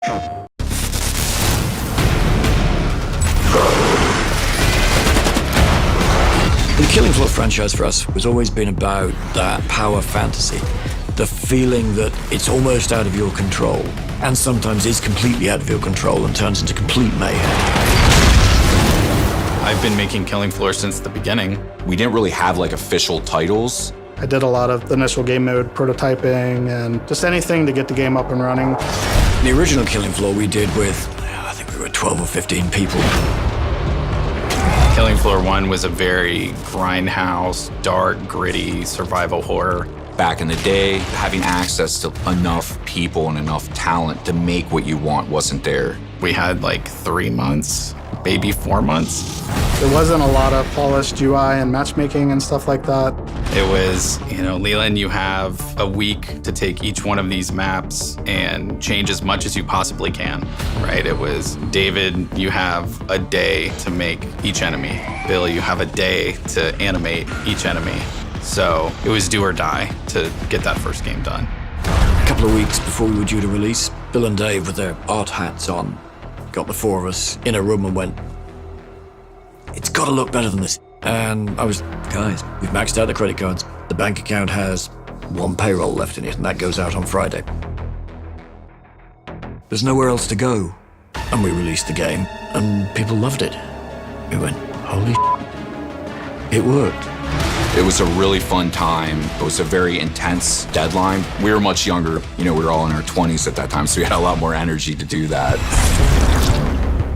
The Killing Floor franchise for us has always been about that power fantasy. The feeling that it's almost out of your control, and sometimes is completely out of your control and turns into complete mayhem. I've been making Killing Floor since the beginning. We didn't really have like official titles. I did a lot of the initial game mode prototyping and just anything to get the game up and running. The original Killing Floor we did with, I think we were 12 or 15 people. Killing Floor 1 was a very grindhouse, dark, gritty survival horror. Back in the day, having access to enough people and enough talent to make what you want wasn't there. We had like 3 months, maybe 4 months. There wasn't a lot of polished UI and matchmaking and stuff like that. It was, Leland, you have a week to take each one of these maps and change as much as you possibly can, right? It was, David, you have a day to make each enemy. Bill, you have a day to animate each enemy. So it was do or die to get that first game done. A couple of weeks before we were due to release, Bill and Dave, with their art hats on, got the four of us in a room and went, it's got to look better than this. And I was, guys, we've maxed out the credit cards. The bank account has one payroll left in it, and that goes out on Friday. There's nowhere else to go. And we released the game, and people loved it. We went, holy shit, it worked. It was a really fun time. It was a very intense deadline. We were much younger. We were all in our 20s at that time, so we had a lot more energy to do that.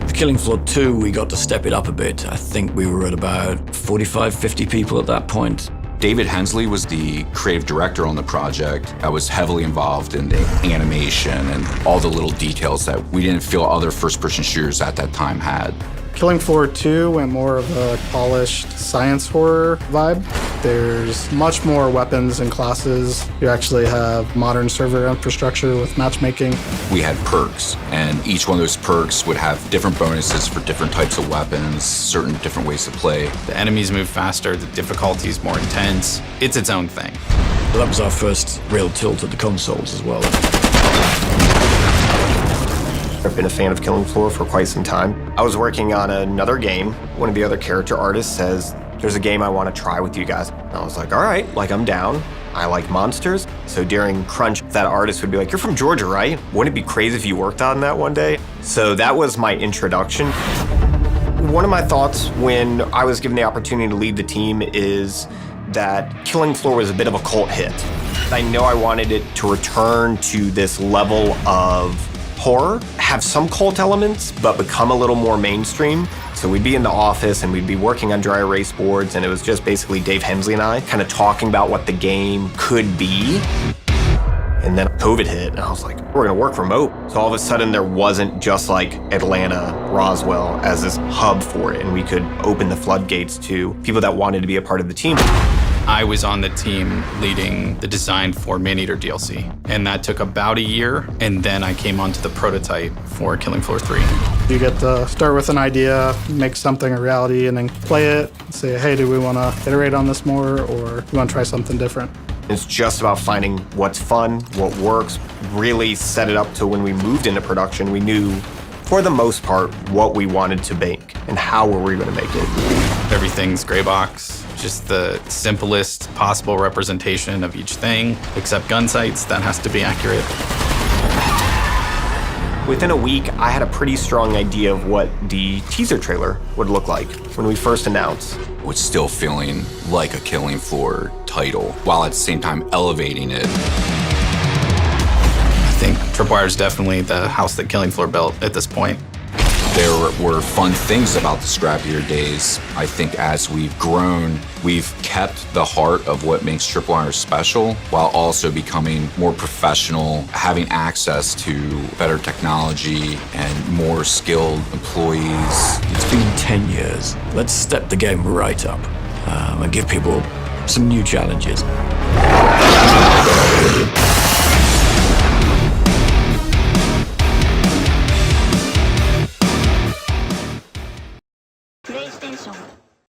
The Killing Floor 2, we got to step it up a bit. I think we were at about 45, 50 people at that point. David Hensley was the creative director on the project. I was heavily involved in the animation and all the little details that we didn't feel other first-person shooters at that time had. Killing Floor 2 went more of a polished science horror vibe. There's much more weapons and classes. You actually have modern server infrastructure with matchmaking. We had perks, and each one of those perks would have different bonuses for different types of weapons, certain different ways to play. The enemies move faster, the difficulty is more intense. It's its own thing. Well, that was our first real tilt at the consoles as well. I've been a fan of Killing Floor for quite some time. I was working on another game. One of the other character artists says, there's a game I want to try with you guys. And I was like, all right, I'm down. I like monsters. So during crunch, that artist would be like, you're from Georgia, right? Wouldn't it be crazy if you worked on that one day? So that was my introduction. One of my thoughts when I was given the opportunity to lead the team is that Killing Floor was a bit of a cult hit. I know I wanted it to return to this level of horror, have some cult elements, but become a little more mainstream. So we'd be in the office and we'd be working on dry erase boards, and it was just basically Dave Hensley and I kind of talking about what the game could be. And then COVID hit, and I was like, we're gonna work remote. So all of a sudden there wasn't just like Atlanta, Roswell as this hub for it, and we could open the floodgates to people that wanted to be a part of the team. I was on the team leading the design for Maneater DLC, and that took about a year, and then I came onto the prototype for Killing Floor 3. You get to start with an idea, make something a reality, and then play it, say, hey, do we want to iterate on this more, or do we want to try something different? It's just about finding what's fun, what works, really set it up to when we moved into production, we knew, for the most part, what we wanted to make and how were we going to make it. Everything's gray box. Just the simplest possible representation of each thing, except gun sights, that has to be accurate. Within a week, I had a pretty strong idea of what the teaser trailer would look like when we first announced. It was still feeling like a Killing Floor title, while at the same time elevating it. I think Tripwire is definitely the house that Killing Floor built at this point. There were fun things about the scrappier days. I think as we've grown, we've kept the heart of what makes Tripwire special while also becoming more professional, having access to better technology and more skilled employees. It's been 10 years. Let's step the game right up and give people some new challenges.